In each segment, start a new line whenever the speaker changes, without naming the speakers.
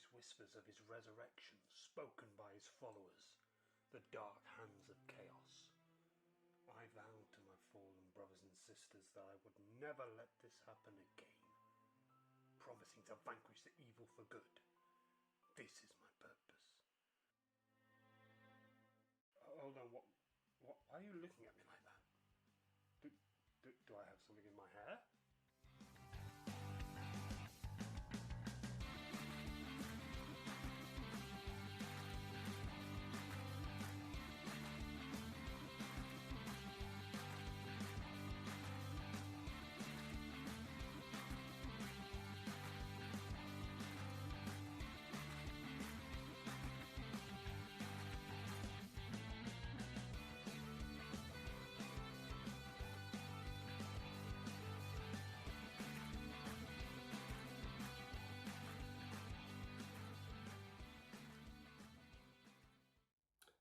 voice whispers of his resurrection, spoken by his followers, the dark hands of chaos. I vowed to my fallen brothers and sisters that I would never let this happen again, promising to vanquish the evil for good. This is my purpose. Hold on, why are you looking at me like that? Do I have something in my hair?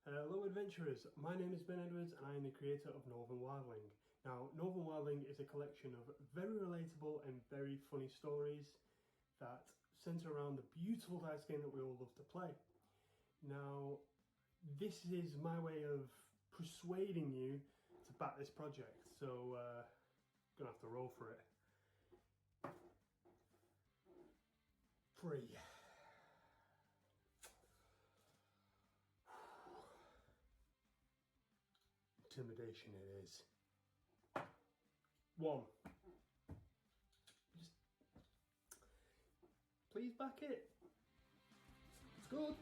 Hello adventurers, my name is Ben Edwards and I am the creator of Northern Wildling. Now, Northern Wildling is a collection of very relatable and very funny stories that centre around the beautiful dice game that we all love to play. Now, this is my way of persuading you to back this project, so gonna have to roll for it. 3. Intimidation it is. 1. Just please back it. It's good.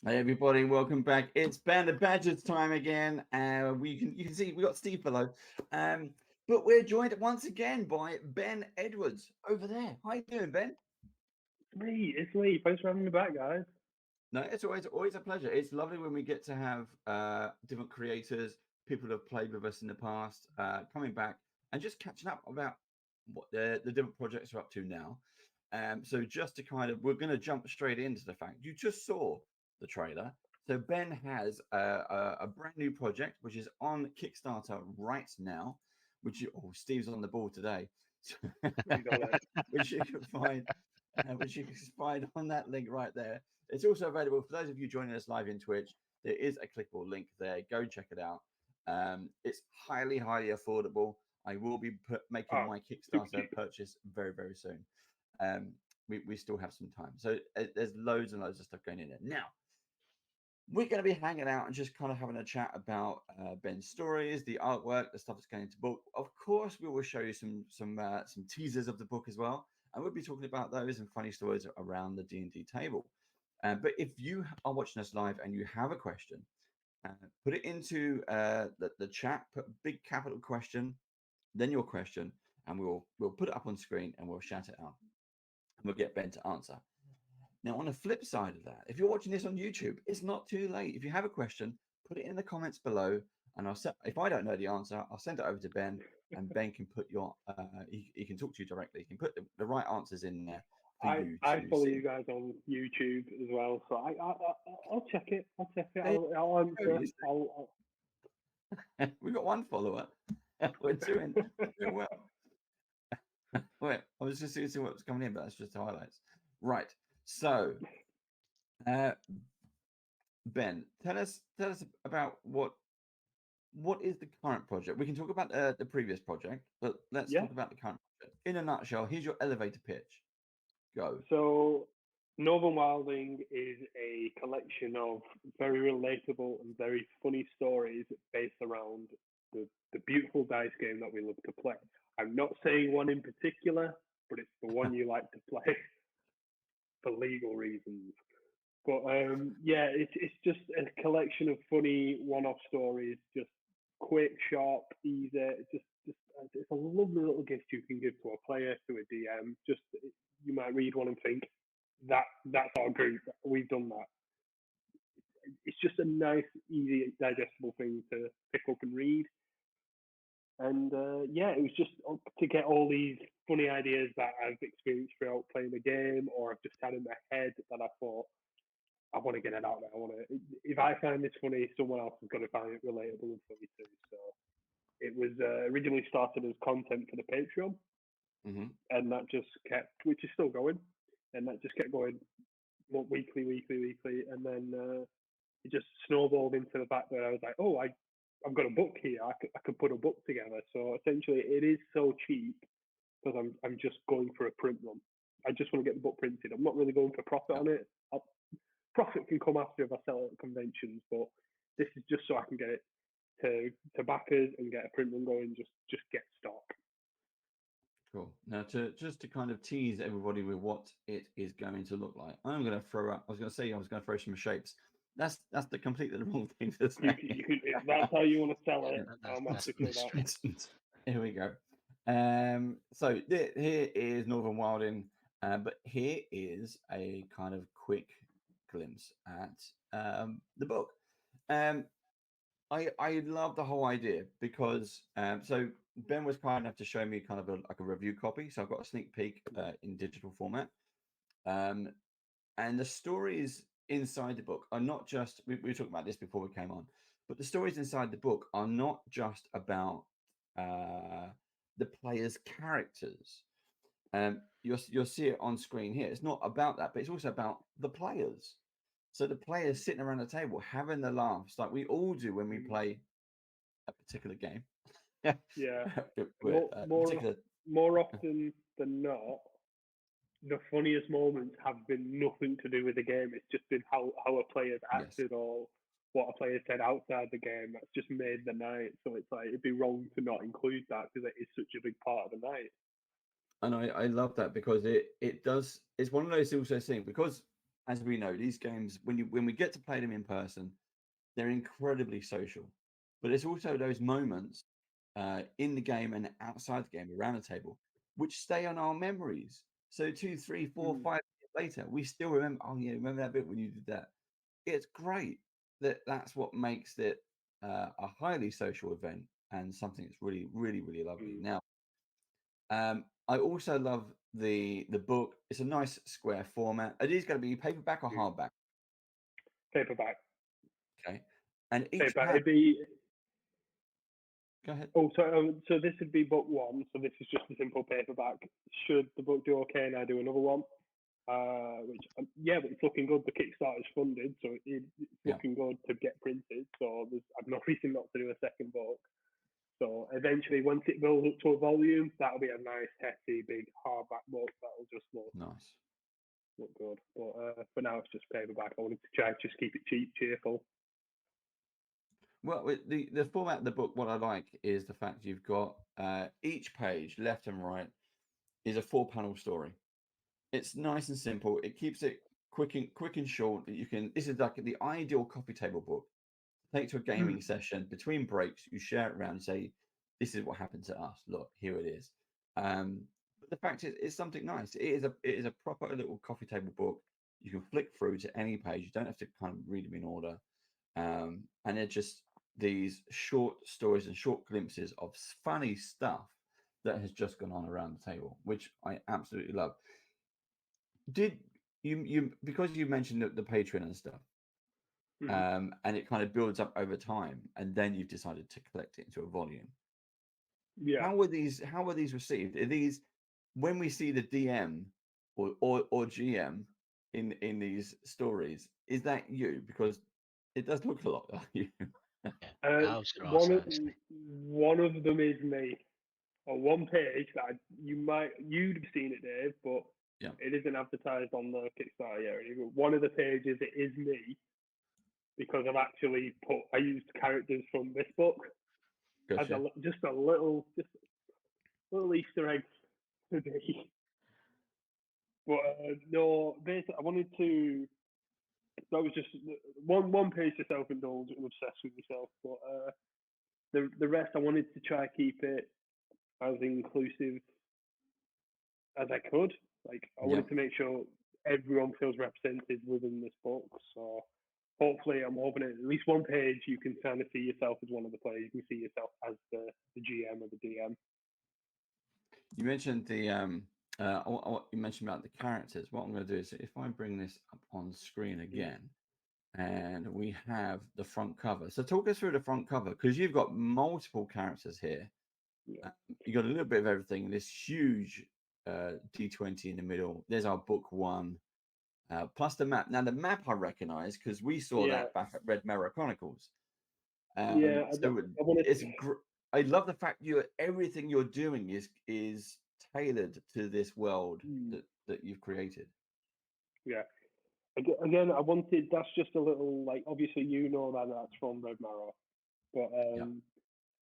Hey everybody, welcome back. It's Ben the Badger's time again. You can see we got Steve below, but we're joined once again by Ben Edwards over there. How you doing, Ben?
It's Lee. Thanks for having me back, guys.
No, it's always a pleasure. It's lovely when we get to have different creators, people who have played with us in the past, coming back and just catching up about what the different projects are up to now. So just to we're going to jump straight into the fact you just saw the trailer. So Ben has a brand new project which is on Kickstarter right now, Steve's on the ball today, which you can find on that link right there. It's also available for those of you joining us live in Twitch. There is a clickable link there. Go check it out. It's highly affordable. I will be making my Kickstarter purchase very, very soon. We still have some time, so there's loads and loads of stuff going in there. Now we're going to be hanging out and just kind of having a chat about Ben's stories, the artwork, the stuff that's going into book. Of course, we will show you some teasers of the book as well, and we'll be talking about those and funny stories around the D&D table. But if you are watching us live and you have a question, put it into the chat. Put a big capital question, then your question, and we'll put it up on screen and we'll shout it out. We'll get Ben to answer. Now, on the flip side of that, if you're watching this on YouTube, it's not too late. If you have a question, put it in the comments below, and if I don't know the answer, I'll send it over to Ben, and Ben can put he can talk to you directly. He can put the right answers in there.
I follow you guys on YouTube as well, so I'll check it. I'll answer.
We've got one follower. We're doing well. Wait, I was just seeing what's coming in, but that's just the highlights. Right. So, Ben, tell us about what is the current project. We can talk about the previous project, but let's talk about the current project. In a nutshell, here's your elevator pitch. Go.
So, Northern Wildling is a collection of very relatable and very funny stories based around the beautiful dice game that we love to play. I'm not saying one in particular, but it's the one you like to play for legal reasons. But it's just a collection of funny one-off stories, just quick, sharp, easy. It's a lovely little gift you can give to a player, to a DM. Just you might read one and think that's our group. We've done that. It's just a nice, easy, digestible thing to pick up and read. And yeah, it was just to get all these funny ideas that I've experienced throughout playing the game, or I've just had in my head that I thought I want to get it out there. I want to. If I find this funny, someone else is going to find it relatable and funny too. So it was originally started as content for the Patreon,
Hmm.
and that just kept, which is still going, and that just kept going weekly, and then it just snowballed into the fact that I was like, oh, I've got a book here. I could put a book together. So essentially, it is so cheap because I'm just going for a print run. I just want to get the book printed. I'm not really going for profit
Yeah.
on it. Profit can come after if I sell it at conventions, but this is just so I can get it to backers and get a print run going. Just get stock.
Cool. Now, to kind of tease everybody with what it is going to look like, I'm going to throw up. I was going to say I was going to throw some shapes. That's the completely the wrong thing to say.
If that's how you want to sell it,
That's-
I'm
that's-
happy for that.
Here we go. So here is Northern Wilding, but here is a kind of quick glimpse at the book. I love the whole idea because so Ben was kind enough to show me kind of like a review copy, so I've got a sneak peek in digital format. And the stories inside the book are not just we were talking about this before we came on, but the stories inside the book are not just about the players' characters. You'll see it on screen here. It's not about that, but it's also about the players. So the players sitting around the table having the laughs like we all do when we play a particular game.
Yeah.
Particular.
More often than not, the funniest moments have been nothing to do with the game. It's just been how a player's
Yes.
acted or what a player said outside the game. That's just made the night. So it's like it'd be wrong to not include that because it is such a big part of the night.
And I love that because it does. It's one of those also things because as we know, these games when we get to play them in person, they're incredibly social. But it's also those moments in the game and outside the game around the table which stay on our memories. So 2, 3, 4, 5 years later, we still remember. Oh yeah, remember that bit when you did that? It's great that's what makes it a highly social event and something that's really, really, really lovely. Now, I also love the book. It's a nice square format. It is going to be paperback or hardback.
Paperback.
Okay, and each
Paperback.
page.
It'd be.
Go ahead.
Oh, so this would be book one. So this is just a simple paperback. Should the book do okay and I do another one? Which yeah, but it's looking good. The Kickstarter is funded, so it's looking good to get printed. So I've no reason not to do a second book. So eventually, once it builds up to a volume, that'll be a nice, hefty, big hardback book that'll just
Nice.
look good. But for now, it's just paperback. I wanted to try to just keep it cheap, cheerful.
Well, the format of the book, what I like is the fact you've got each page, left and right, is a 4-panel story. It's nice and simple. It keeps it quick and short. That you can. This is like the ideal coffee table book. Take to a gaming session between breaks. You share it around and say, "This is what happened to us. Look, here it is." But the fact is, it's something nice. It is a proper little coffee table book. You can flick through to any page. You don't have to kind of read them in order. And they're just these short stories and short glimpses of funny stuff that has just gone on around the table, which I absolutely love. Did you because you mentioned the Patreon and stuff, and it kind of builds up over time, and then you've decided to collect it into a volume.
Yeah.
How were these received? Are these when we see the DM or GM in these stories? Is that you? Because it does look a lot like you.
I was going to ask that, actually.
One of them is me. On one page that you'd have seen it, Dave, but
Yeah.
it isn't advertised on the Kickstarter yet. One of the pages it is me because I used characters from this book as
Gotcha.
just a little Easter egg to me. But no, basically I wanted to. That was just one page to self-indulge and obsess with myself. But the rest I wanted to try keep it as inclusive as I could. Like I wanted to make sure everyone feels represented within this book. So hopefully, I'm hoping at least one page you can kind of see yourself as one of the players. You can see yourself as the GM or the DM.
You mentioned what you mentioned about the characters. What I'm going to do is, if I bring this up on screen again, and we have the front cover. So talk us through the front cover, because you've got multiple characters here.
Yeah.
You got a little bit of everything. This huge D20 in the middle. There's our book one, plus the map. Now the map I recognise because we saw that back at Red Mirror Chronicles. I love the fact everything you're doing is tailored to this world that you've created.
Yeah. Again, that's just a little, like, obviously you know that's from Red Mirror, but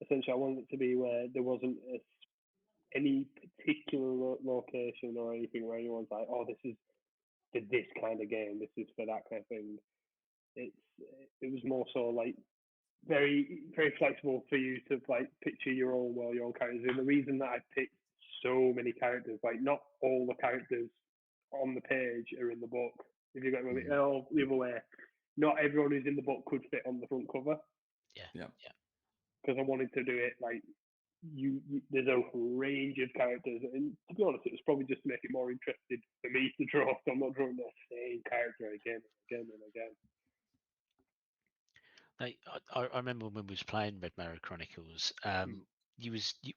essentially I wanted it to be where there wasn't any particular location or anything where anyone's like, oh, this is for this kind of game, this is for that kind of thing. It was more so like very, very flexible for you to like picture your own world, your own characters. And the reason that I picked so many characters, like not all the characters on the page are in the book. If you get me, or the other way, not everyone who's in the book could fit on the front cover.
Yeah.
Because I wanted to do it like there's a range of characters, and to be honest, it was probably just to make it more interesting for me to draw. So I'm not drawing the same character again and again and again.
I remember when we was playing Red Mirror Chronicles.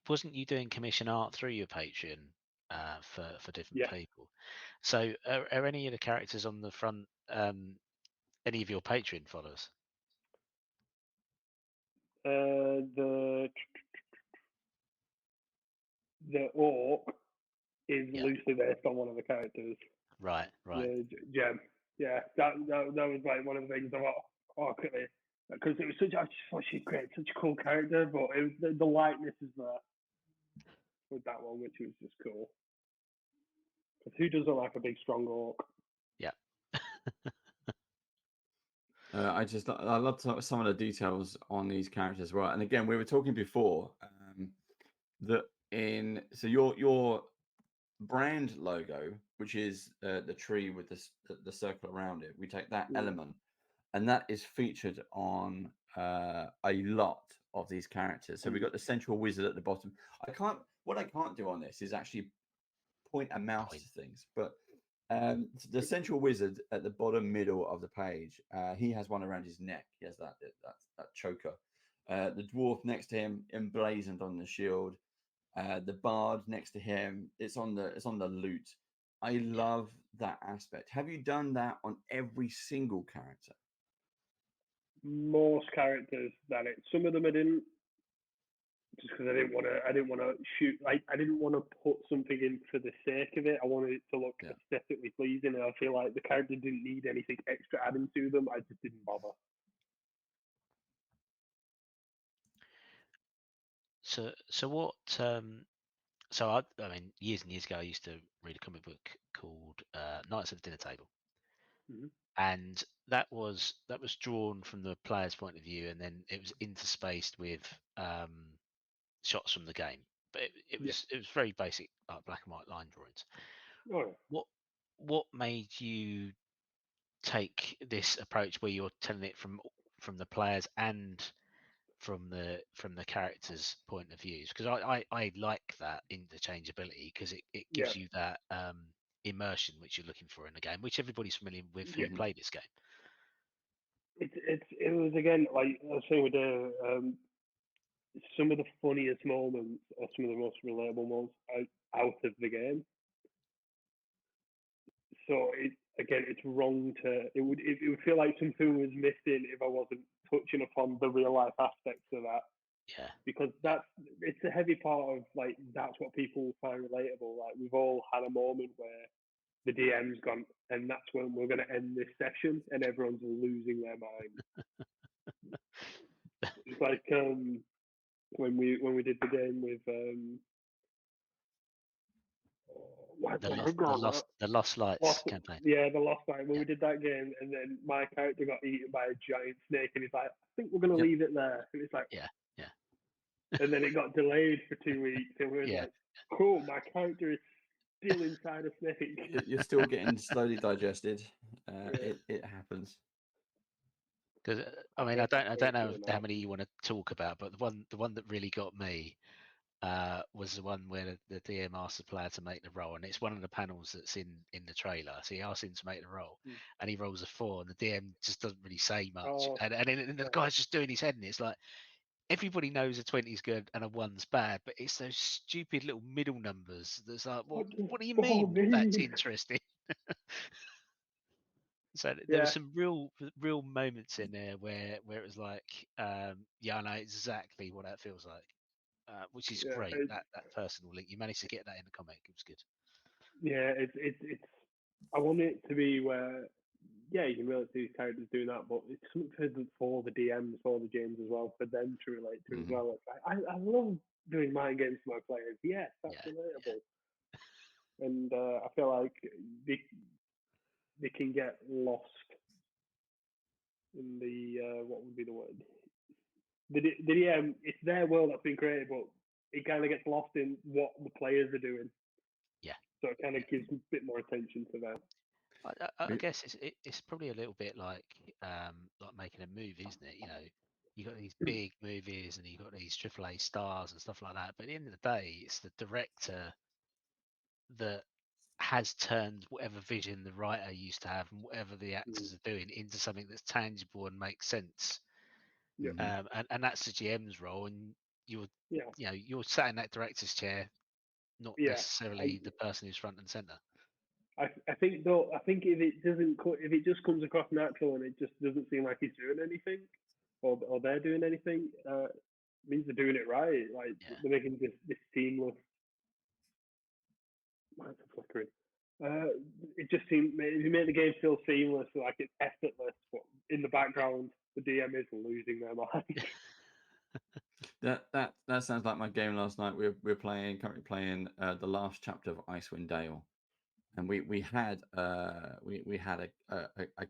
Wasn't you doing commission art through your Patreon for different people? So are any of the characters on the front any of your Patreon followers?
The orc is loosely based on one of the characters.
Right.
The gem. Yeah, that was like one of the things I thought, oh, because it was such. I just thought she'd create such a cool character, but it was the likeness is there with that one, which was just cool. Because who doesn't like a big strong orc?
Yeah.
I love some of the details on these characters, right? And again, we were talking before so your brand logo, which is the tree with the circle around it, we take that element, and that is featured on a lot of these characters. So we got the central wizard at the bottom. What I can't do on this is actually point a mouse to things, but the central wizard at the bottom middle of the page, he has one around his neck. He has that choker. The dwarf next to him emblazoned on the shield. The bard next to him, it's on the loot. I love that aspect. Have you done that on every single character?
Most characters done it. Some of them I didn't, just because I didn't want to shoot. Like, I didn't want to put something in for the sake of it. I wanted it to look aesthetically pleasing, and I feel like the character didn't need anything extra adding to them. I just didn't bother.
So what? So I mean, years and years ago, I used to read a comic book called Knights of the Dinner Table, and that was drawn from the player's point of view, and then it was interspaced with shots from the game. But it was very basic, like black and white line drawings. What made you take this approach where you're telling it from the players and from the characters' point of views? Because I like that interchangeability, because it gives you that immersion which you're looking for in a game, which everybody's familiar with who play this game.
It was, again, like I was saying with some of the funniest moments or some of the most relatable moments out of the game. So it's wrong to. It would feel like something was missing if I wasn't touching upon the real life aspects of that.
Yeah.
Because it's a heavy part of, like, that's what people find relatable. Like, we've all had a moment where the DM's gone, and that's when we're going to end this session, and everyone's losing their mind. It's like when we did the game with
the Lost Lights campaign.
Yeah, the Lost Light. When we did that game, and then my character got eaten by a giant snake, and he's like, I think we're going to leave it there. And it's like,
yeah.
And then it got delayed for 2 weeks, and we were like, cool, my character is still inside a snake.
You're still getting slowly digested. It happens.
'Cause, I mean, I don't know how many you want to talk about, but the one that really got me was the one where the DM asked the player to make the roll, and it's one of the panels that's in the trailer. So he asks him to make the roll, and he rolls a 4, and the DM just doesn't really say much, and then the guy's just doing his head, and it's like everybody knows a 20 is good and a 1's bad, but it's those stupid little middle numbers that's like, what do you mean that's interesting? So there were some real moments in there where it was like, yeah, I know exactly what that feels like, which is great. That personal link, you managed to get that in the comic. It was good.
Yeah, it's. I want it to be where, yeah, you can relate to these characters doing that, but it's something for the DMs, for the GMs as well, for them to relate to as well. I love doing mind games for my players. Yes, that's relatable. And I feel like they can get lost in the what would be the word? The DM, it's their world that's been created, but it kind of gets lost in what the players are doing.
Yeah.
So it kind of gives a bit more attention to them.
I guess it's probably a little bit like making a movie, isn't it? You know, you got these big movies and you got these AAA stars and stuff like that. But at the end of the day, it's the director that has turned whatever vision the writer used to have and whatever the actors are doing into something that's tangible and makes sense.
Yeah.
And that's the GM's role, and you're sat in that director's chair, not necessarily the person who's front and center.
I think though, if it just comes across natural and it just doesn't seem like he's doing anything, or they're doing anything, it means they're doing it right. Like they're making this seamless. Mine's flickering. It just seems if you make the game feel seamless, like it's effortless, but in the background the DM is losing their mind.
That sounds like my game last night. We're currently playing the last chapter of Icewind Dale, and we had a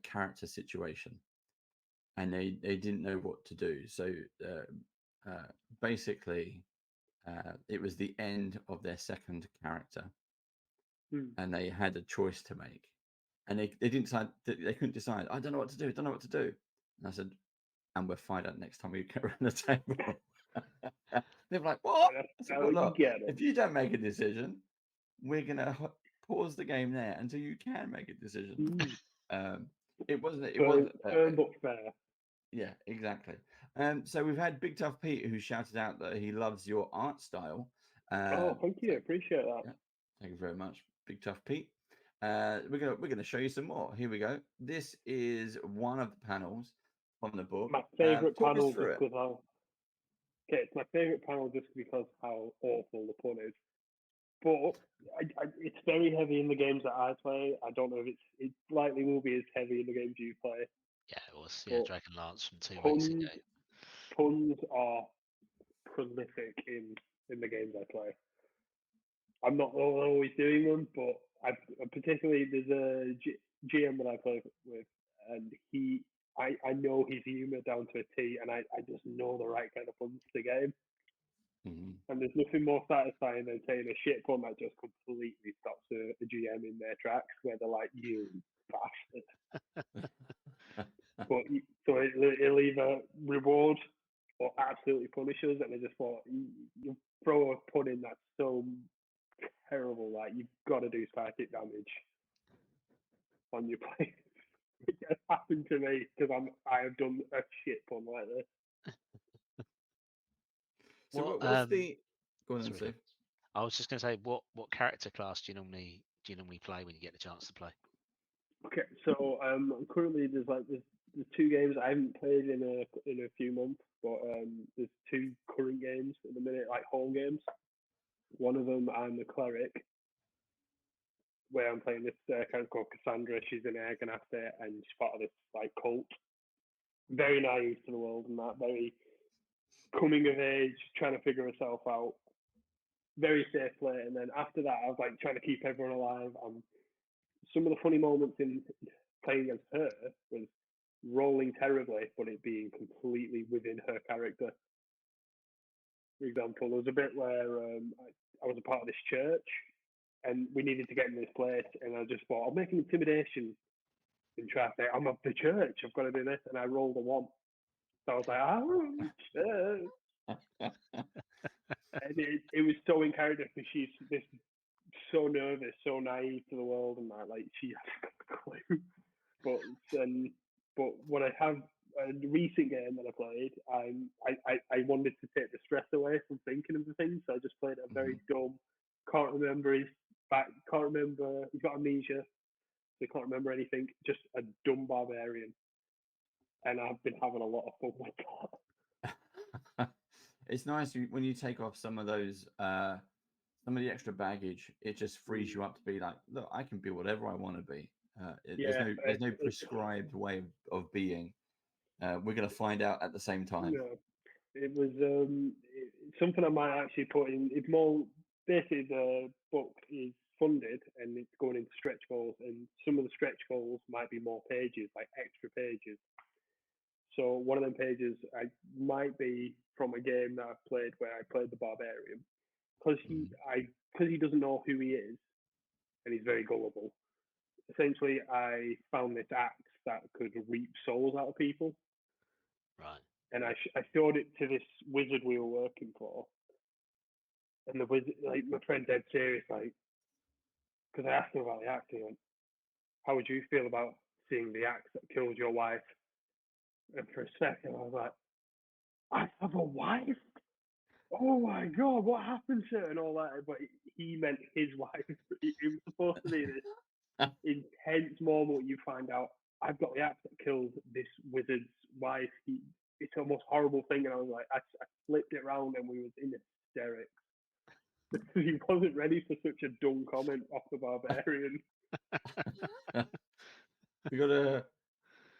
character situation, and they didn't know what to do. So basically, it was the end of their second character, and they had a choice to make, and they didn't decide. They couldn't decide. I don't know what to do. Don't know what to do. And I said, and we'll find out next time we get around the table. They're like, what? I said, well, look, if you don't make a decision, we're gonna pause the game there until you can make a decision. It wasn't
but fair.
Yeah, exactly. So we've had Big Tough Pete who shouted out that he loves your art style.
Thank you, appreciate that.
Yeah, thank you very much, Big Tough Pete. We're gonna show you some more. Here we go. This is one of the panels from the book.
My favorite panel just because it's my favorite panel just because how awful the pun is. But it's very heavy in the games that I play. I don't know if it likely will be as heavy in the games you play.
Yeah, it was. Yeah, Dragonlance from 2 weeks ago.
Puns are prolific in the games I play. I'm not always doing them, but particularly there's a GM that I play with, and I know his humour down to a T, and I just know the right kind of puns to get him. And there's nothing more satisfying than saying a shit pun that just completely stops a GM in their tracks, where they're like, "You bastard." So it'll either reward or absolutely punish us, and I just thought you throw a pun in that's so terrible, like you've got to do psychic damage on your players. It has happened to me because I have done a shit pun like this.
So what's the? Go on, Steve.
I was just going to say, what character class do you normally play when you get the chance to play?
Okay, so currently there's 2 games I haven't played in a few months, but there's 2 current games at the minute, like home games. One of them I'm the cleric, where I'm playing this character called Cassandra. She's an air ganassi, and she's part of this like cult. Very naive to the world and that, very coming of age, trying to figure herself out. Very safe play, and then after that, I was like trying to keep everyone alive. Some of the funny moments in playing against her was rolling terribly, but it being completely within her character. For example, there was a bit where I was a part of this church, and we needed to get in this place, and I just thought, I'll make an intimidation in traffic. I'm of the church. I've got to do this, and I rolled a 1. So I was like, I'm church. And it was so in character because she's this so nervous, so naive to the world, and that like she hasn't got a clue. But when I have a recent game that I played, I wanted to take the stress away from thinking of the things, so I just played a very dumb. Can't remember his back. Can't remember. He's got amnesia. So can't remember anything. Just a dumb barbarian, and I've been having a lot of fun with that.
It's nice when you take off some of those, some of the extra baggage. It just frees you up to be like, look, I can be whatever I want to be. There's no prescribed way of being. We're going to find out at the same time.
Yeah, it was something I might actually put in. It's more basically the book is funded and it's going into stretch goals, and some of the stretch goals might be more pages, like extra pages. So one of them pages might be from a game that I've played where I played the barbarian because he doesn't know who he is and he's very gullible. Essentially, I found this axe that could reap souls out of people.
Right.
And I showed it to this wizard we were working for, and the wizard, like my friend, dead serious, like, because I asked him about the axe, he went, "How would you feel about seeing the axe that killed your wife?" And for a second, I was like, "I have a wife? Oh my god, what happened to her?" And all that. But he meant his wife. It was supposed to be this intense moment. You find out I've got the axe that killed this wizard's wife. It's the most horrible thing, and I was like, I flipped it around, and we was in hysterics. He wasn't ready for such a dumb comment off the barbarian.
We got to.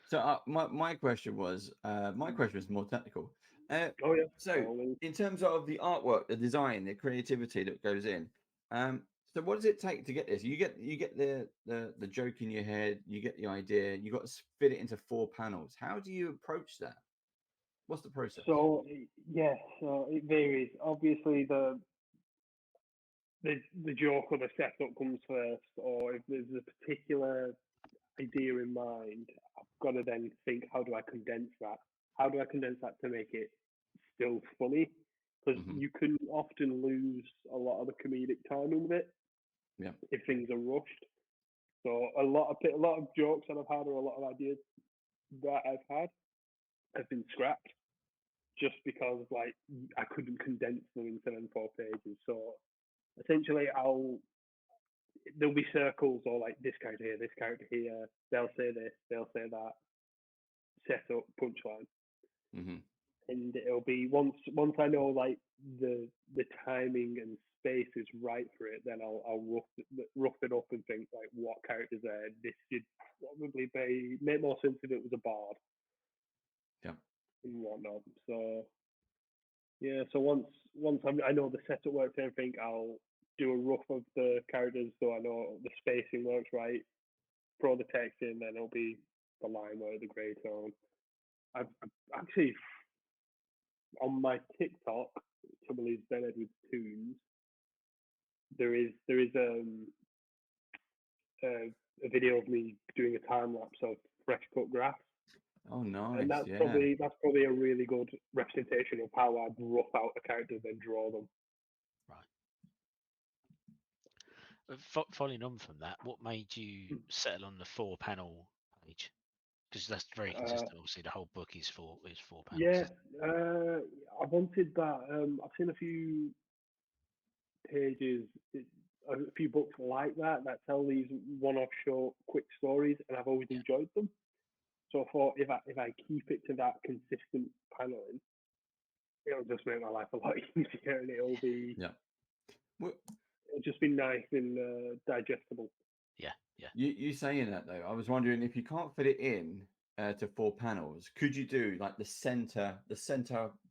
So my question was more technical.
Oh yeah.
So in terms of the artwork, the design, the creativity that goes in, so what does it take to get this? You get the joke in your head, you get the idea, you got to fit it into 4 panels. How do you approach that? What's the process?
So so it varies. Obviously, the joke or the setup comes first, or if there's a particular idea in mind, I've got to then think, how do I condense that? How do I condense that to make it still funny? Because you can often lose a lot of the comedic timing with it.
Yeah.
If things are rushed. So a lot of jokes that I've had or a lot of ideas that I've had have been scrapped just because like I couldn't condense them into them 4 pages. So essentially there'll be circles or like this character here, they'll say this, they'll say that, set up, punchline. And it'll be once I know like the timing and space is right for it, then I'll rough it up and think like what characters there. This should probably make more sense if it was a bard.
Yeah.
And whatnot. So yeah, so once I know the setup works and everything, I'll do a rough of the characters so I know the spacing works right. Throw the text in, then it'll be the line where the grey tone. I've actually on my TikTok, which I believe is Ben Edwards Tunes, there is a video of me doing a time lapse of fresh cut grass.
Oh, nice.
And that's probably a really good representation of how I'd rough out a character then draw them.
Right. Following on from that, what made you settle on the 4-panel page? Because that's very consistent. Obviously, the whole book is 4 panels.
Yeah, I wanted that. I've seen a few pages, a few books like that tell these one-off short, quick stories, and I've always enjoyed them. So I thought if I keep it to that consistent paneling, it'll just make my life a lot easier, and it'll be it'll just be nice and digestible.
Yeah.
You saying that though, I was wondering if you can't fit it in to 4 panels, could you do like the center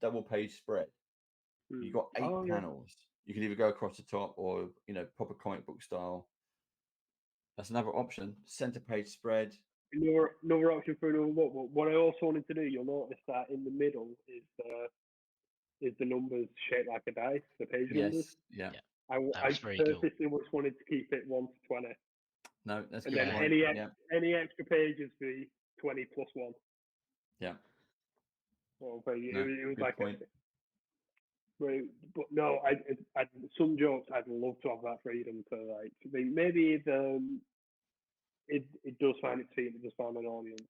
double page spread? You got 8 panels. You could either go across the top or proper comic book style. That's another option. Center page spread.
Another option for another book. But what I also wanted to do, you'll notice that in the middle is the numbers shaped like a dice, the page numbers.
Yeah.
I purposely just wanted to keep it 1 to 20.
No, that's a
And
good
then
point.
any extra pages be 20 plus 1.
Yeah.
Well, but
No,
it was
good
like
point.
but no, I some jokes I'd love to have that freedom to like maybe it does find its feet, it does find an audience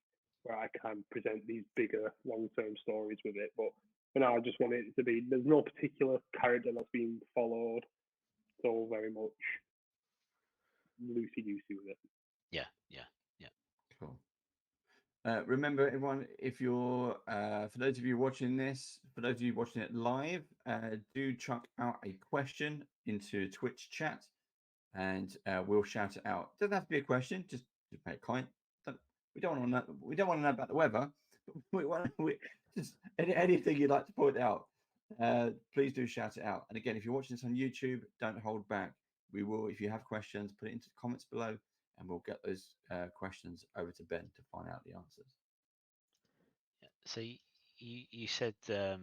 where I can present these bigger long term stories with it. But for now, I just want it to be there's no particular character that's being followed. It's all very much loosey goosey with it.
Yeah.
Cool. Remember, everyone, if you're for those of you watching this, for those of you watching it live, do chuck out a question into Twitch chat, and we'll shout it out. Doesn't have to be a question; just pay a comment. We don't want to know. We don't want to know about the weather. We just anything you'd like to point out. Please do shout it out. And again, if you're watching this on YouTube, don't hold back. We will, if you have questions, put it into the comments below, and we'll get those questions over to Ben to find out the answers.
So you said the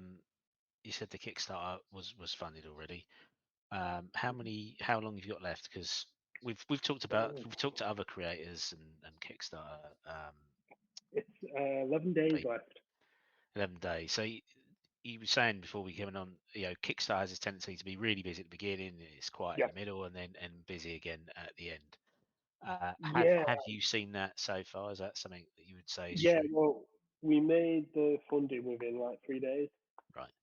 Kickstarter was funded already. How long have you got left? Because we've talked to other creators and Kickstarter.
It's 11 days left.
11 days. So you were saying before we came on, Kickstarter has this tendency to be really busy at the beginning, it's quiet in the middle, and then busy again at the end. Have you seen that so far? Is that something that you would say is true?
Well, we made the funding within like 3 days.
Right.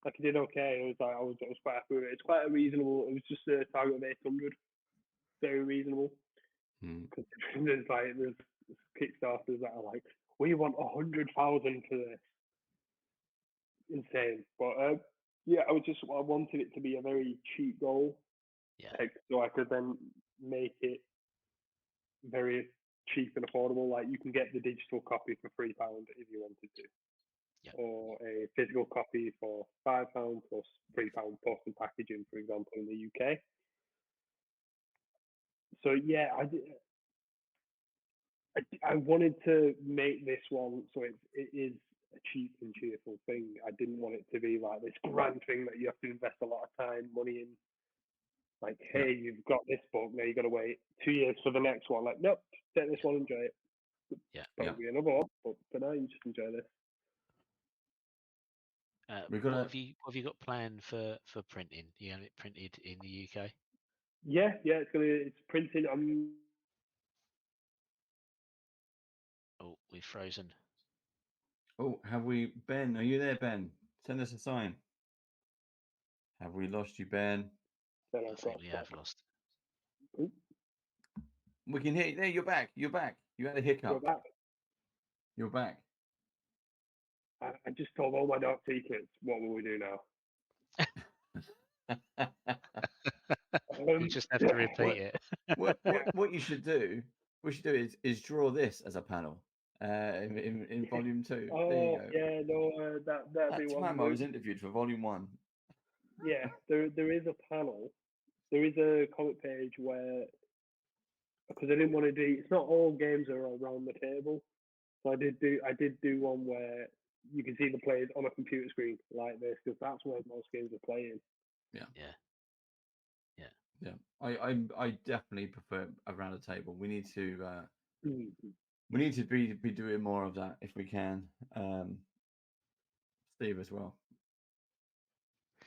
Like it did okay. I was quite happy with it. It's quite a reasonable. It was just a target of 800. Very reasonable. Because there's Kickstarters that are like, we want 100,000 for this. Insane. But I wanted it to be a very cheap goal.
Yeah.
So I could then make it very cheap and affordable. Like you can get the digital copy for £3 if you wanted to.
Yeah.
Or a physical copy for £5 plus £3 post and packaging, for example, in the UK. So yeah, I wanted to make this one so it is a cheap and cheerful thing. I didn't want it to be like this grand thing that you have to invest a lot of time, money in. Like, hey, you've got this book, now you've got to wait 2 years for the next one. Like, nope, take this one, enjoy it.
Yeah.
There'll be another one, but for now you just enjoy this.
What have you got planned for printing? You have it printed in the UK?
Yeah, it's printing.
Oh, we've frozen.
Oh, have we, Ben? Are you there, Ben? Send us a sign. Have we lost you, Ben?
I think we have lost.
Ooh.
We can hear you. There, you're back. You're back. You had a hiccup.
You're back.
You're back.
I just told all my dark secrets. What will we do now?
You just have to repeat it.
What you should do? What you should do is draw this as a panel in volume 2.
Oh,
there you go.
Yeah, no, that'd be one.
Time I was interviewed for volume 1.
Yeah, there is a panel. There is a comic page where, because I didn't want to do. It's not all games are around the table, so I did do one where you can see the players on a computer screen like this, because that's where most games are playing.
Yeah.
Yeah.
I definitely prefer around a table. We need to be doing more of that if we can. Steve as well.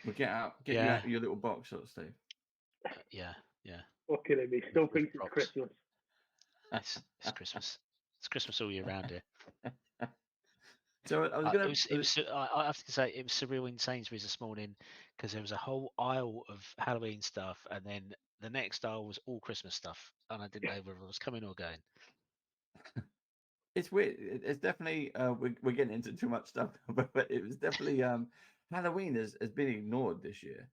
We'll get you out of your little box, sort of, Steve.
Yeah.
Looking at me, still thinks it's Christmas.
It's Christmas. It's Christmas all year round here.
So I was going
to. I have to say it was surreal in Sainsbury's this morning, because there was a whole aisle of Halloween stuff, and then the next aisle was all Christmas stuff, and I didn't know whether it was coming or going.
It's weird. It's definitely we're getting into too much stuff, but it was definitely Halloween has been ignored this year.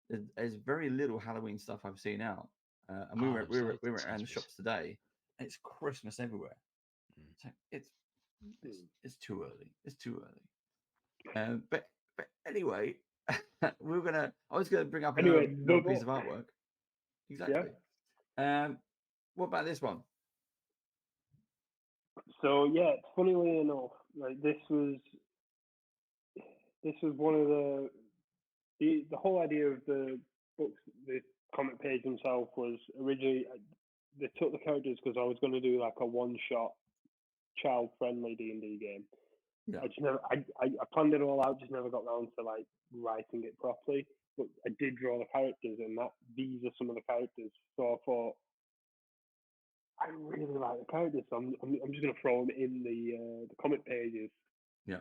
There's very little Halloween stuff I've seen out, and we went around the shops today. And it's Christmas everywhere. So it's too early. It's too early. But anyway, I was gonna bring up another piece of artwork. Exactly. Yeah. What about this one?
So yeah, funnily enough, like this was one of the whole idea of the books, the comic page themselves was originally they took the characters because I was going to do like a one-shot child-friendly D&D game.
Yeah.
I just never, I planned it all out, just never got round to like writing it properly. But I did draw the characters, and these are some of the characters. So I thought, I really like the characters. So I'm just going to throw them in the comic pages.
Yeah.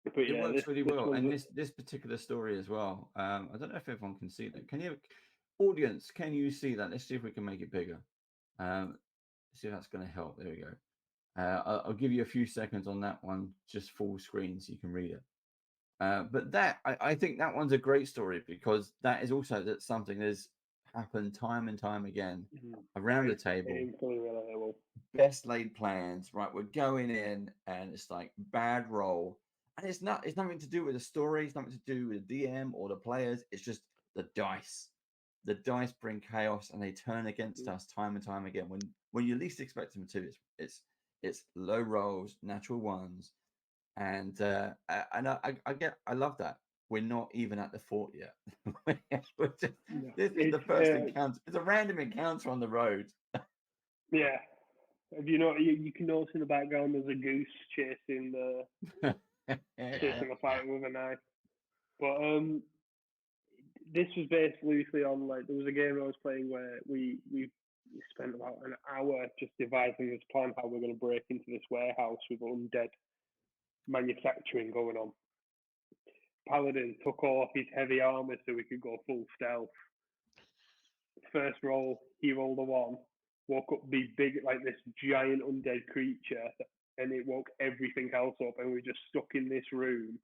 But
It
yeah,
works really
this
well,
one's
and this particular story as well. I don't know if everyone can see that. Can you, audience? Can you see that? Let's see if we can make it bigger. See if that's going to help. There we go. I'll give you a few seconds on that one, just full screen, so you can read it. But I think that one's a great story because that is also something that's happened time and time again around the table.
painfully relatable.
Best laid plans, right? We're going in, and it's like bad roll, and it's nothing to do with the story. It's nothing to do with the DM or the players. It's just the dice. The dice bring chaos, and they turn against us time and time again. When you least expect them to, it's low rolls, natural ones, and I love that. We're not even at the fort yet. This is the first encounter. It's a random encounter on the road.
Yeah. Have you you can notice in the background there's a goose chasing chasing a fighter with a knife. But this was based loosely on, like, there was a game I was playing where we spent about an hour just devising this plan how we're going to break into this warehouse with undead manufacturing going on. Paladin took off his heavy armor so we could go full stealth. First roll, he rolled a 1. Woke up be big, like this giant undead creature, and it woke everything else up, and we were just stuck in this room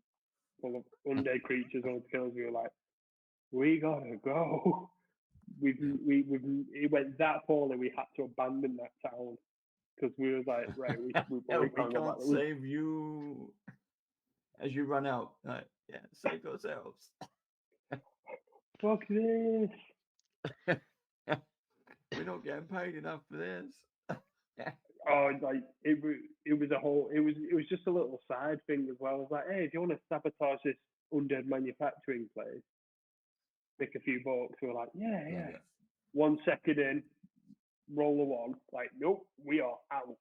full of undead creatures on kills. We were like, we gotta go. It went that poorly. We had to abandon that town because we was like, right, we
can't save you as you run out. Yeah, save yourselves.
Fuck this.
We're not getting paid enough for this.
Oh, like it was just a little side thing as well. I was like, hey, do you want to sabotage this undead manufacturing place? Make a few bucks. We were like, yeah. 1 second in, roll a 1. Like, nope, we are out.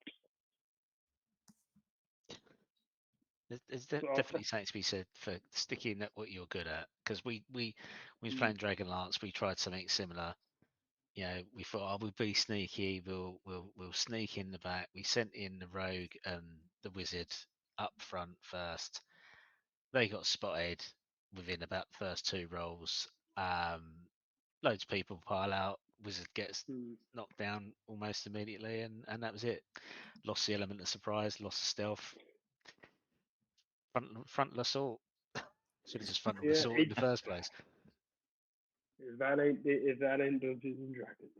There's definitely something to be said for sticking at what you're good at. Because we was playing Dragonlance, we tried something similar. You know, we thought, we'll be sneaky. We'll sneak in the back. We sent in the rogue and the wizard up front first. They got spotted within about the first 2 rolls. Loads of people pile out. Wizard gets knocked down almost immediately, and that was it. Lost the element of surprise. Lost the stealth. Frontal assault. Should have just frontal assault in the first place.
If that ain't Dungeons and Dragons.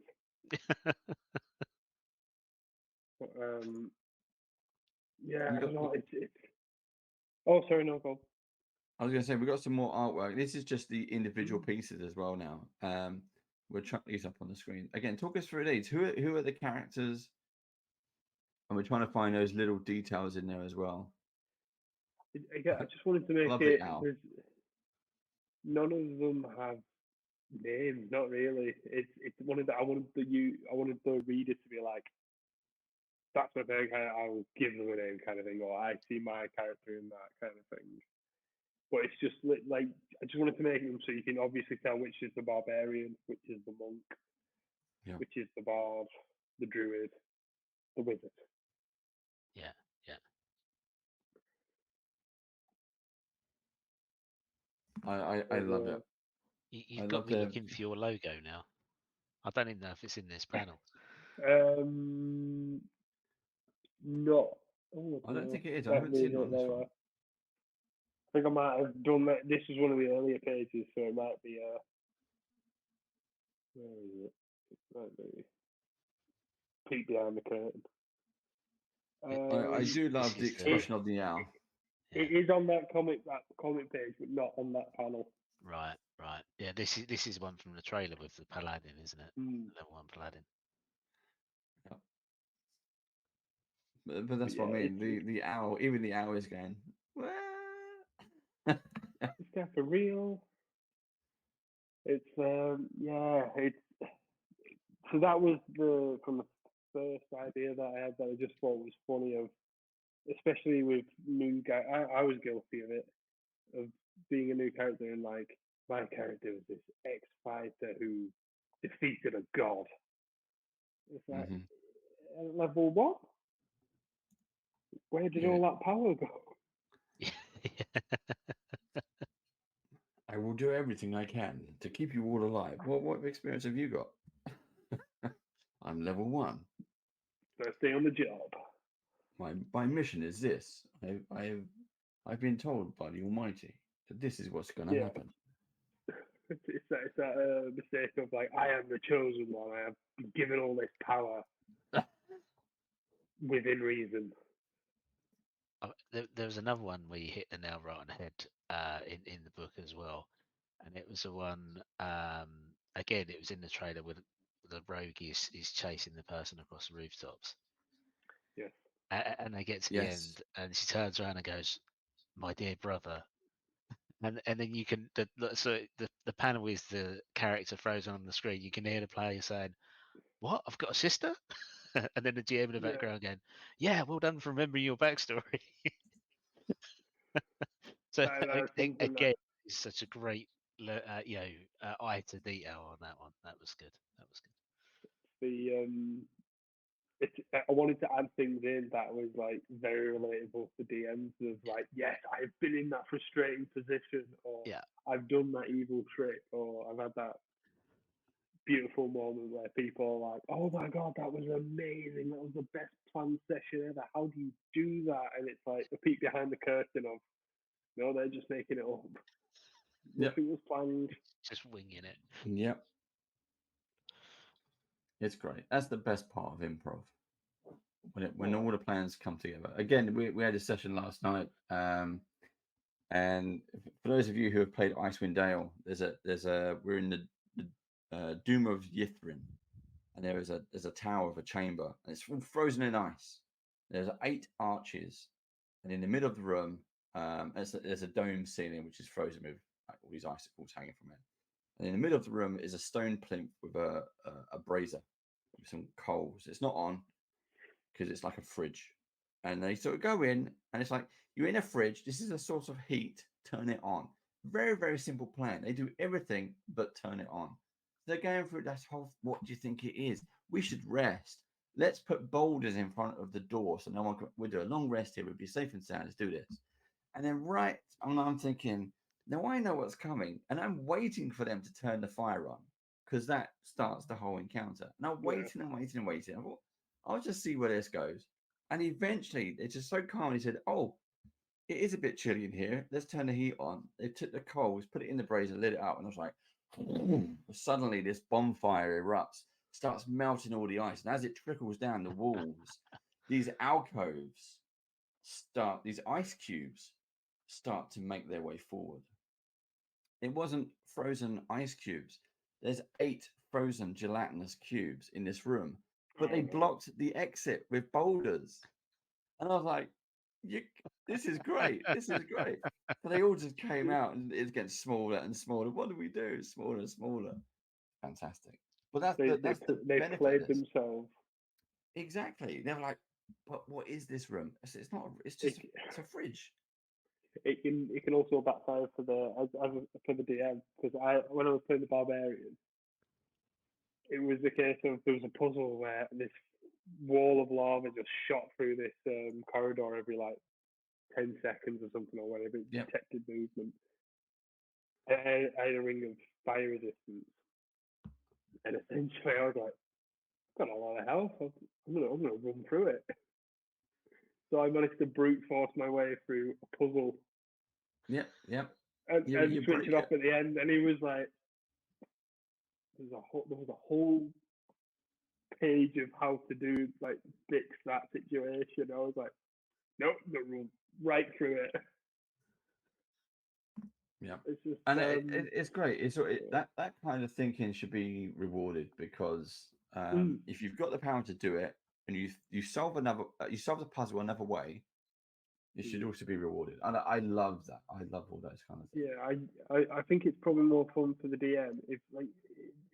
Yeah, I don't know. It's. Oh, sorry, no, go.
I was going to say, we've got some more artwork. This is just the individual pieces as well now. We'll chuck these up on the screen. Again, talk us through these. Who are the characters? And we're trying to find those little details in there as well.
Again, I just wanted to make it. None of them have names, not really. It's one of the. I wanted the reader to be like, that's my favorite character, I will give them a name kind of thing, or I see my character in that kind of thing. But it's just like, I just wanted to make them so you can obviously tell which is the barbarian, which is the monk, which is the bard, the druid, the wizard.
Yeah.
I love it.
You've got me looking for your logo now. I don't even know if it's in this panel.
No.
I don't think it is. I haven't seen it on this one.
I think I might have done that. This is one of the earlier pages, so it might be. Where is it? It might be. Peek behind the curtain.
I do love the expression of the owl.
Yeah.
It is on that comic page, but not on that panel.
Right. Yeah, this is one from the trailer with the paladin, isn't it? Level 1 paladin.
But that's what I mean. The owl, even the owl is going.
Is that for real? It's it's So that was from the first idea that I had that I just thought was funny, of especially with new guy. I was guilty of it, of being a new character, and like my character was this ex-fighter who defeated a god. It's like, level what? Where did all that power go?
I will do everything I can to keep you all alive. What experience have you got? I'm level 1.
First day on the job.
My mission is this. I've been told by the Almighty that this is what's going to happen.
It's that mistake of like, I am the chosen one. I have been given all this power within reason.
There was another one where you hit the nail right on the head in the book as well, and it was the one again. It was in the trailer where the rogue is chasing the person across the rooftops.
Yes.
And they get to the end, and she turns around and goes, "My dear brother." And then you can the panel is the character frozen on the screen. You can hear the player saying, "What? I've got a sister," and then the GM in the background going, "Yeah, well done for remembering your backstory." So again, it's such a great eye to detail on that one. That was good. That was good.
I wanted to add things in that was like very relatable to DMs, of like, yes, I've been in that frustrating position, or I've done that evil trick, or I've had that beautiful moment where people are like, oh my god, that was amazing, that was the best planned session ever, how do you do that? And it's like a peek behind the curtain of, no, they're just making it up. Nothing was planned.
Just winging it.
Yep. It's great. That's the best part of improv. When all the plans come together. Again, we had a session last night, and for those of you who have played Icewind Dale, we're in the Doom of Yithrin, and there's a tower of a chamber, and it's all frozen in ice. There's 8 arches, and in the middle of the room, there's a dome ceiling which is frozen with all these icicles hanging from it. And in the middle of the room is a stone plinth with a brazier with some coals. It's not on because it's like a fridge. And they sort of go in, and it's like, you're in a fridge. This is a source of heat. Turn it on. Very, very simple plan. They do everything but turn it on. They're going through that whole, what do you think it is? We should rest. Let's put boulders in front of the door so no one can. We'll do a long rest here. We'll be safe and sound. Let's do this. And then I'm thinking, now I know what's coming, and I'm waiting for them to turn the fire on, because that starts the whole encounter. And I'm waiting and waiting and waiting. I thought, I'll just see where this goes. And eventually, it's just so calm. He said, oh, it is a bit chilly in here. Let's turn the heat on. They took the coals, put it in the brazier, lit it up, and I was like, suddenly this bonfire erupts, starts melting all the ice. And as it trickles down the walls, these alcoves these ice cubes start to make their way forward. It wasn't frozen ice cubes. There's 8 frozen gelatinous cubes in this room, but they blocked the exit with boulders. And I was like, this is great. This is great. So they all just came out, and it's getting smaller and smaller. What do we do? Smaller and smaller. Fantastic. But
they played themselves.
Exactly. They were like, but what is this room? It's not. It's just. It's a fridge.
It can also backfire for the DM, because when I was playing the barbarians, it was the case of there was a puzzle where this wall of lava just shot through this corridor every like 10 seconds or something, or whatever. It detected movement. I had a ring of fire resistance, and essentially I was like, I've got a lot of health. I'm gonna run through it. So I managed to brute force my way through a puzzle.
Yep.
And switch it off at the end, and he was like, there was a whole page of how to do like fix that situation. I was like, nope, I'm gonna run right through it.
Yeah,
it's just,
and it's great. That kind of thinking should be rewarded, because if you've got the power to do it, and you solve the puzzle another way, it should also be rewarded. And I love that. I love all those kind of things.
Yeah, I think it's probably more fun for the DM if like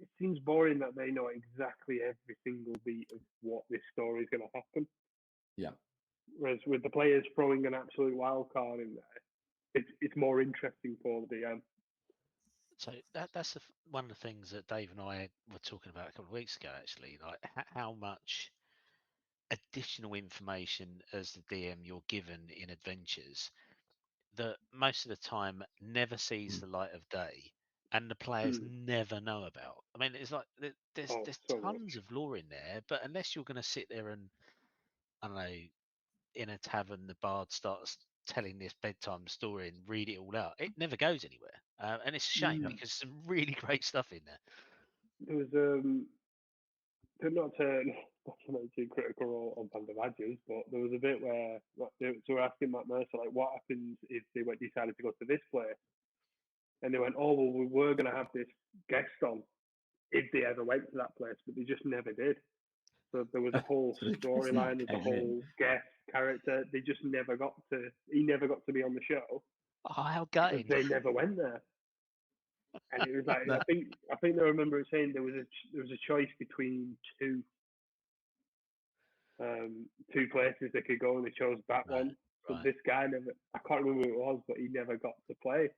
it seems boring that they know exactly every single beat of what this story is going to happen.
Yeah.
Whereas with the players throwing an absolute wild card in there, it's more interesting for the DM.
So that's one of the things that Dave and I were talking about a couple of weeks ago, actually, like how much additional information as the DM you're given in adventures that most of the time never sees the light of day and the players never know about. I mean, it's like there's
so
tons
much.
of lore in there, but unless you're going to sit there and, I don't know, in a tavern, the bard starts telling this bedtime story and read it all out, it never goes anywhere. And it's a shame because some really great stuff in there.
There was not to mention Critical Role on Panda Badges, but there was a bit where so we're asking Matt Mercer like, what happens if they decided to go to this place, and they went, oh well, we were going to have this guest on if they ever went to that place, but they just never did. So there was a whole storyline with the whole guest character. They just never got to. He never got to be on the show.
Oh, how
Because
gutting!
they never went there. And it was like
That-
I think I remember saying there was a choice between two places they could go, and they chose that one. But
Right.
this guy never. I can't remember who it was, but he never got to play.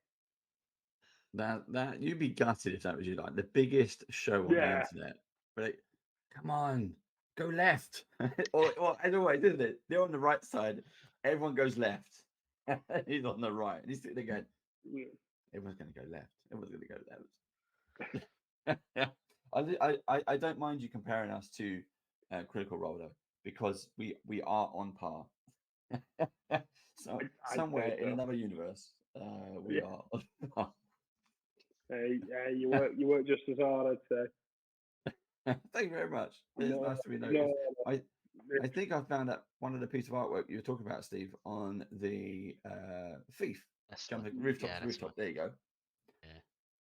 That you'd be gutted if that was you, like the biggest show on the internet. But come on, go left. or as always, isn't it? They're on the right side. Everyone goes left. He's on the right. And he's sitting there going, everyone's going to go left. Everyone's going to go left. I don't mind you comparing us to Critical Role though, because we are on par. So somewhere in another universe, we are on par.
You work just as hard, I'd say.
Thank you very much. It's nice to be noticed. I think I found out one of the piece of artwork you were talking about, Steve, on the thief. Jumping rooftop to rooftop. There you go.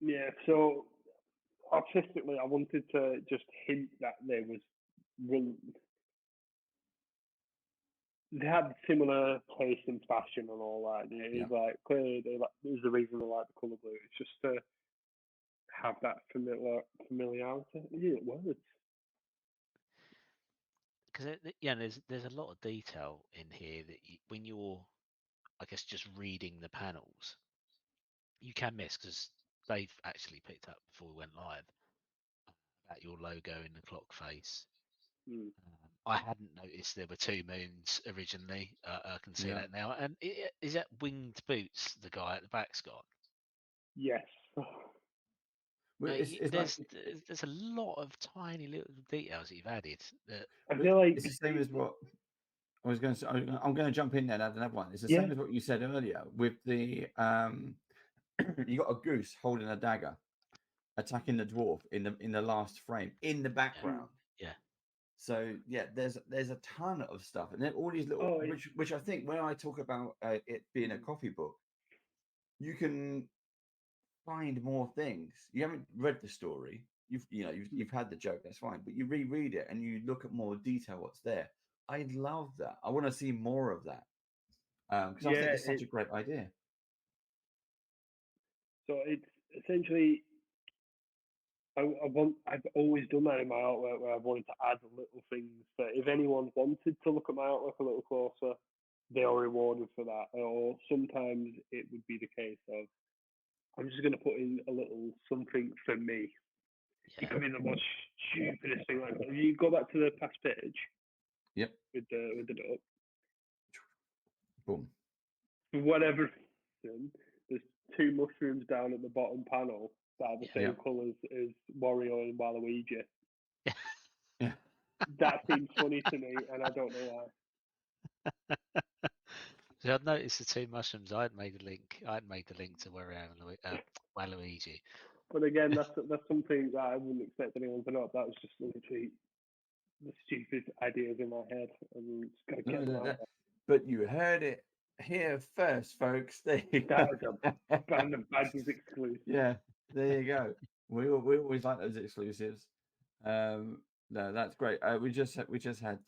Yeah. So artistically, I wanted to just hint that there was they had similar taste in fashion and all that. It's like clearly there's the reason they like the colour blue. It's just to have that familiarity. Words.
Because there's a lot of detail in here that when you're, I guess, just reading the panels, you can miss, because they've actually picked up before we went live about your logo in the clock face. I hadn't noticed there were two moons originally. I can see that now. And is that Winged Boots the guy at the back's got?
Yes.
Well,
there's a lot of tiny little details that you've added.
I feel like
it's the same as what I was going to say. I'm going to jump in there and add another one. It's the same as what you said earlier with the you got a goose holding a dagger, attacking the dwarf in the last frame in the background.
Yeah.
So yeah, there's a ton of stuff, and then all these little, which I think when I talk about it being a coffee book, you can find more things. You haven't read the story, you've had the joke, that's fine, but you reread it and you look at more detail what's there. I love that. I want to see more of that because I think it's such a great idea.
So it's essentially I've always done that in my artwork, where I've wanted to add little things that if anyone wanted to look at my artwork a little closer, they are rewarded for that. Or sometimes it would be the case of I'm just going to put in a little something for me. It could be the most stupidest thing like that. If you go back to the past page, with the duck,
boom.
For whatever reason, there's two mushrooms down at the bottom panel that are the same colours as Wario and Waluigi.
Yeah.
That seems funny to me, and I don't know why.
So I'd noticed the two mushrooms. I'd made the link to Waluigi.
But again, that's something that I wouldn't expect anyone to know. That was just literally the stupid ideas in my head, and just gotta get them out.
But you heard it here first, folks. There you
that was a Band of Badges exclusive.
Yeah, there you go. We always like those exclusives. No, that's great. We just had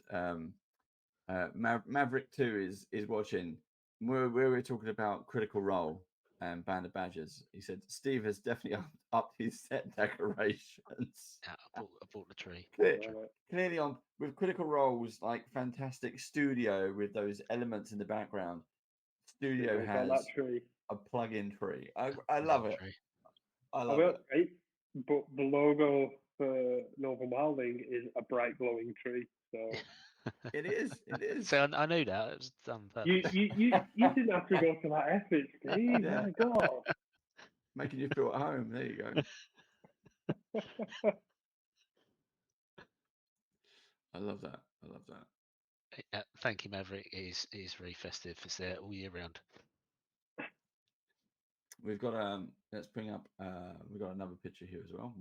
Maverick 2 is watching. We were talking about Critical Role, and Band of Badgers. He said Steve has definitely upped his set decorations.
Yeah, I bought the tree.
Clearly on with Critical Role's like fantastic studio with those elements in the background. Studio has
that tree.
a plug-in tree. I love it.
Tree.
I love it.
Right? But the logo for Northern Wildling is a bright glowing tree. So
It is. It is.
So I knew that it was done.
you didn't have to go to that effort, Steve.
Yeah.
My God.
Making you feel at home. There you go. I love that. I love that.
Thank you, Maverick. He's very festive. It's there all year round.
We've got let's bring up we've got another picture here as well.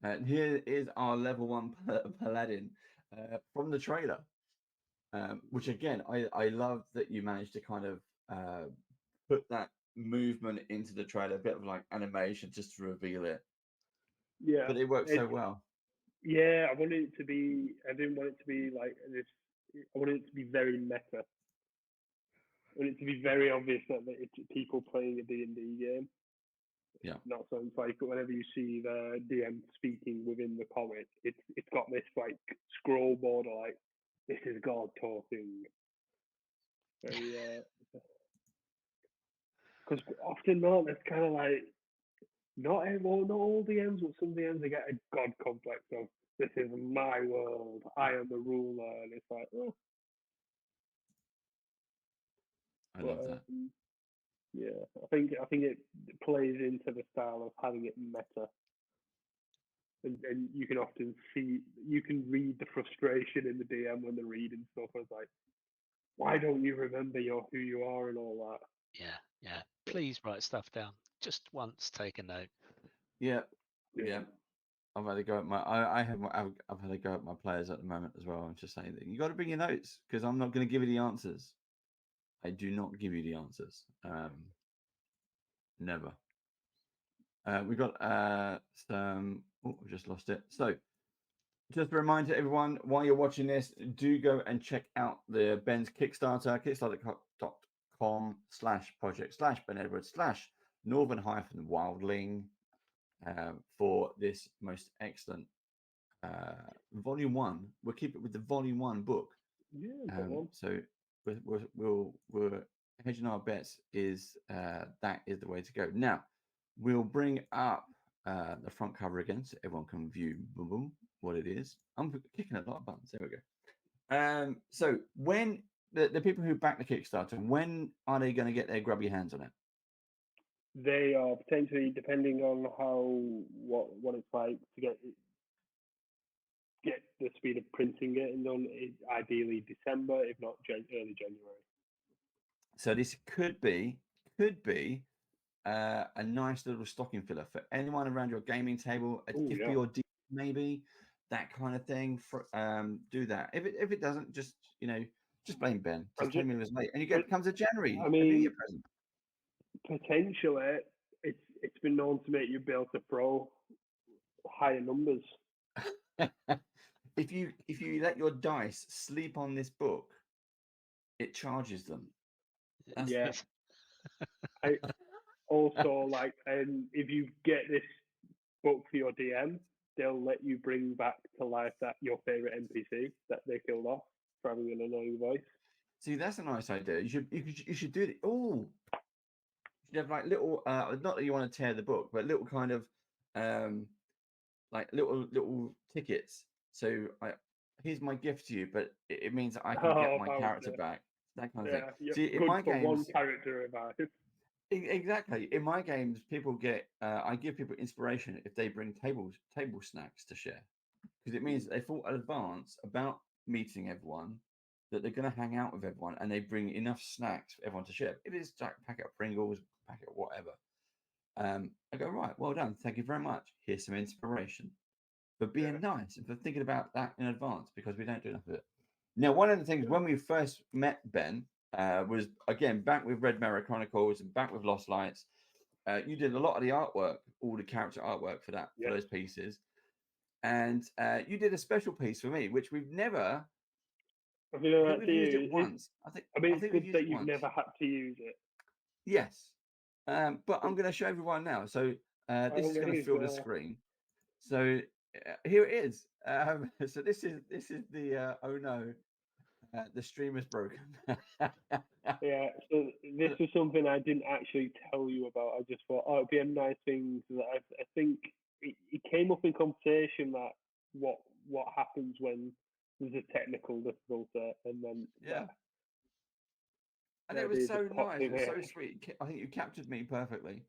And here is our level 1 paladin from the trailer. Which again, I love that you managed to kind of put that movement into the trailer, a bit of like animation just to reveal it.
Yeah.
But it worked so well.
Yeah, I wanted it to be. I didn't want it to be like this. I wanted it to be very meta. I wanted it to be very obvious that it's people playing a D&D game.
Yeah.
Not so it's like whenever you see the DM speaking within the comic, it's got this like scroll border like this is God talking. Because often not, it's kind of like not all DMs, but some DMs they get a God complex of this is my world, I am the ruler, and it's like, oh.
I love that.
Yeah, I think it plays into the style of having it meta, and you can often see, you can read the frustration in the DM when they're reading stuff. It's like, why don't you remember who you are and all that?
Yeah. Please write stuff down. Just once, take a note.
Yeah. I've had to go at my. I've had to go at my players at the moment as well. I'm just saying that you got to bring your notes because I'm not going to give you the answers. I do not give you the answers. Never. We got some. Oh, we just lost it. So, just a reminder to everyone while you're watching this, do go and check out the Ben's Kickstarter, kickstarter.com/project/Ben Edwards/Northern-Wildling for this most excellent volume 1. We'll keep it with the volume 1 book.
Yeah.
So we're hedging our bets. Is that is the way to go. Now we'll bring up the front cover again so everyone can view what it is. I'm kicking a lot of buttons. There we go. So when the people who back the Kickstarter, when are they going to get their grubby hands on it?
They are potentially, depending on what it's like to get the speed of printing it, and done, ideally December, if not early January.
So this could be a nice little stocking filler for anyone around your gaming table, a gift for your DM, maybe that kind of thing. For do that. If it doesn't, just blame Ben. Just tell me it was late, and you get comes a January.
I mean,
a New Year present.
Potentially, it's been known to make you be able to throw higher numbers.
If you let your dice sleep on this book, it charges them.
Yeah. I also like, if you get this book for your DM, they'll let you bring back to life your favorite NPC that they killed off for having an annoying voice.
See, that's a nice idea. You should do it. Oh, you should have like little. Not that you want to tear the book, but little kind of like little tickets. So here's my gift to you, but it means that I can get my character back. That kind of thing. See, in my games,
one character about it.
Exactly. In my games, people get. I give people inspiration if they bring table snacks to share, because it means they thought in advance about meeting everyone, that they're going to hang out with everyone, and they bring enough snacks for everyone to share. If it's a packet of Pringles, packet of whatever, I go, right, well done, thank you very much. Here's some inspiration for being nice and for thinking about that in advance, because we don't do enough of it. Now, one of the things when we first met Ben was, again, back with Red Mirror Chronicles and back with Lost Lights. You did a lot of the artwork, all the character artwork for those pieces. And you did a special piece for me, which we've never...
Have you ever had to use it once?
I think
it's good that you've never had to use it.
Yes. But I'm going to show everyone now. So this is going to
Amazing.
fill the screen. So here it is. So this is the oh no, the stream is broken.
Yeah, so this is something I didn't actually tell you about. I just thought, oh, it'd be a nice thing. I think it came up in conversation that what happens when there's a technical difficulty, and then
Yeah. And
the
it was
idea
so
just popped
nice. It
in
was
here.
so sweet. I think you captured me perfectly.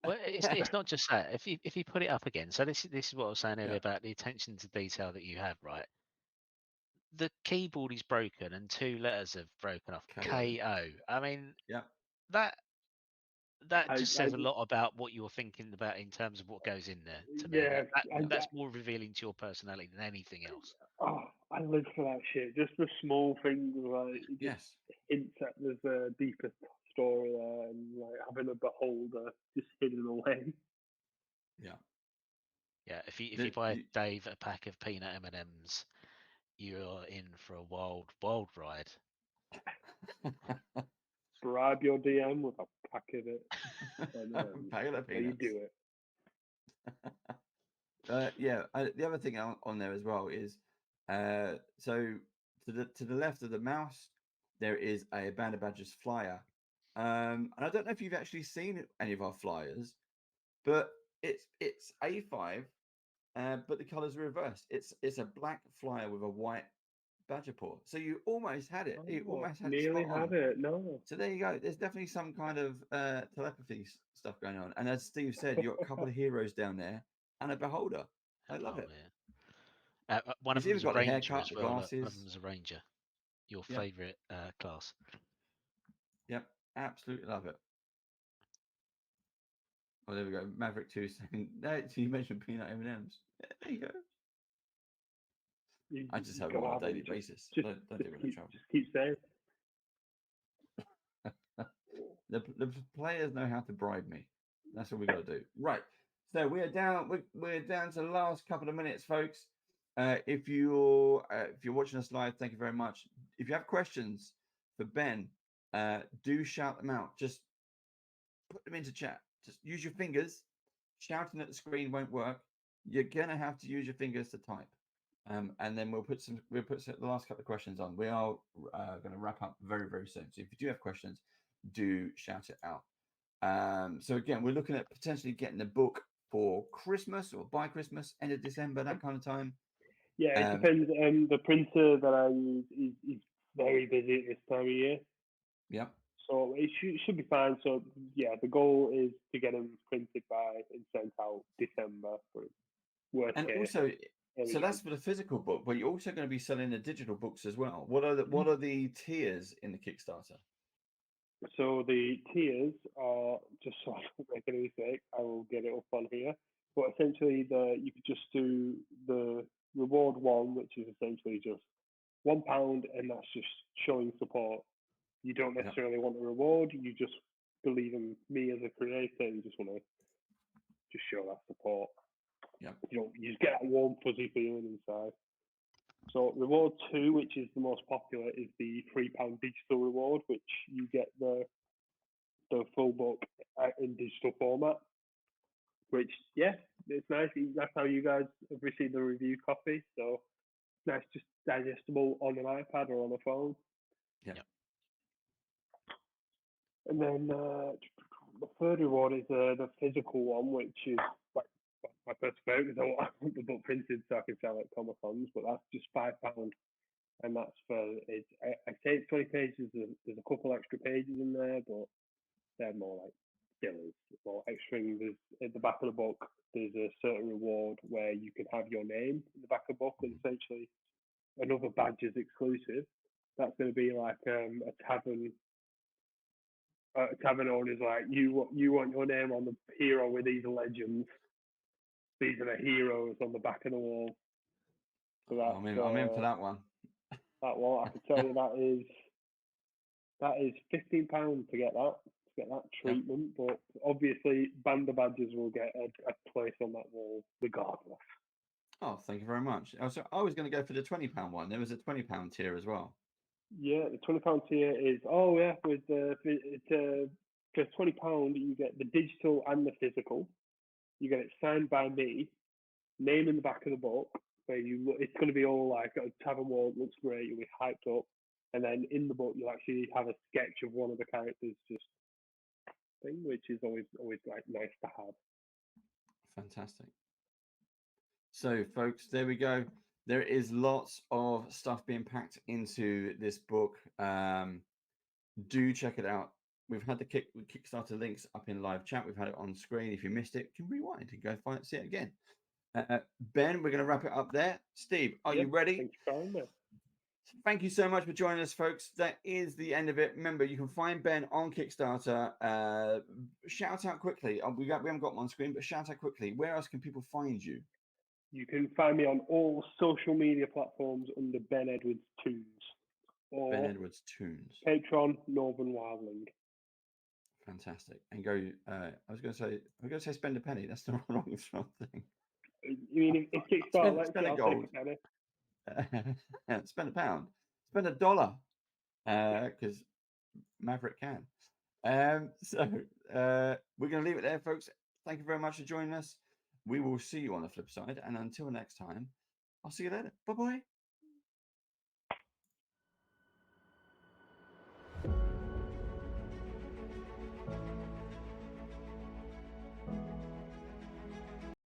Well, it's not just that. If you put it up again, so this is what I was saying earlier
Yeah.
about the attention to detail that you have, right? The keyboard is broken and 2 letters have broken off.
KO.
KO. I mean,
Yeah.
that just says a
just-
lot about what you're thinking about in terms of what goes in there. To me,
Yeah,
that's more revealing to your personality than anything else.
oh, I live for that shit. Just the small things, like it just
Yes.
hints at there's a deeper story there, and like having a beholder just hidden away.
Yeah.
Yeah, if you buy Dave a pack of peanut M&Ms, you're in for a wild ride.
Bribe your DM with a pack of it, and
Pack of the
there you
peanuts.
do it.
Yeah. The other thing on there as well is, so to the left of the mouse, there is a Band of Badgers flyer, and I don't know if you've actually seen any of our flyers, but it's A5, but the colours are reversed. It's a black flyer with a white badger paw. So you almost had it. You almost had
Nearly
it spot
had
on.
it. No.
So there you go. There's definitely some kind of telepathy stuff going on. And as Steve said, you got a couple of heroes down there and a beholder. I love it.
Yeah. One of
He's
them's
even
a
got the
ranger
haircut,
as
the
well. One
glasses.
of them's a ranger. Your
Yep.
favourite class.
Yep, absolutely love it. Oh, there we go. Maverick 2 saying, no, so you mentioned peanut M&Ms. There you go. I just have them on a daily basis. Don't do it in trouble.
Just keep saying.
The players know how to bribe me. That's what we got to do. Right. So we're down to the last couple of minutes, folks. If you're watching us live, thank you very much. If you have questions for Ben, do shout them out. Just put them into chat. Just use your fingers. Shouting at the screen won't work. You're gonna have to use your fingers to type. And then we'll put the last couple of questions on. We are going to wrap up very, very soon. So if you do have questions, do shout it out. So again, we're looking at potentially getting the book for Christmas or by Christmas, end of December, that kind of time.
Yeah, it depends. The printer that I use is very busy at this time of year.
Yep.
So it should be fine. So yeah, the goal is to get them printed by and sent out December for worst
And
case.
also, so that's for the physical book, but you're also going to be selling the digital books as well. What are the tiers in the Kickstarter?
So the tiers are, just so I don't make any mistake, I will get it up on here. But essentially, you could just do the reward one, which is essentially just £1, and that's just showing support. You don't necessarily want a reward. You just believe in me as a creator, and just want to just show that support.
Yeah.
You just get that warm fuzzy feeling inside. So reward 2, which is the most popular, is the £3 digital reward, which you get the full book in digital format. Which, yeah, it's nice. That's how you guys have received the review copy. So nice, just digestible on an iPad or on a phone.
Yeah.
And then the third reward is the physical one, which is like my first favorite because I want the book printed so I can sell it at Comic Cons. But that's just £5, and that's for I say it's 20 pages. There's a couple extra pages in there, but they're more like fillers or extra. There's at the back of the book. There's a certain reward where you can have your name in the back of the book, and essentially another badge is exclusive. That's going to be like a tavern. Tavern owners like you want your name on the hero with these legends. These are the heroes on the back of the wall. So that's,
I'm in for that one.
That one, I can tell you that is £15 to get that treatment. Yep. But obviously, Band of Badgers will get a place on that wall regardless.
Oh, thank you very much. So I was going to go for the £20 one. There was a £20 tier as well.
Yeah, the £20 tier is with it's For £20, you get the digital and the physical. You get it signed by me, name in the back of the book. Where it's going to be all like a tavern wall, looks great, you'll be hyped up, and then in the book you'll actually have a sketch of one of the characters, just thing, which is always like nice to have.
Fantastic. So, folks, there we go. There is lots of stuff being packed into this book. Do check it out. We've had the Kickstarter links up in live chat. We've had it on screen. If you missed it, you can rewind and go see it again. Ben, we're going to wrap it up there. Steve, are you ready?
Thank you for having me.
Thank you so much for joining us, folks. That is the end of it. Remember, you can find Ben on Kickstarter. Shout out quickly. We haven't got him on screen, but shout out quickly. Where else can people find you?
You can find me on all social media platforms under Ben Edwards Tunes. Or
Ben Edwards Tunes.
Patreon, Northern Wildling.
Fantastic. And go. I was going to say spend a penny. That's the wrong thing.
You mean if Kickstarter
spend a
I'll
gold.
take a penny.
Spend £1. Spend $1. Because Maverick can. So we're going to leave it there, folks. Thank you very much for joining us. We will see you on the flip side. And until next time, I'll see you later. Bye-bye.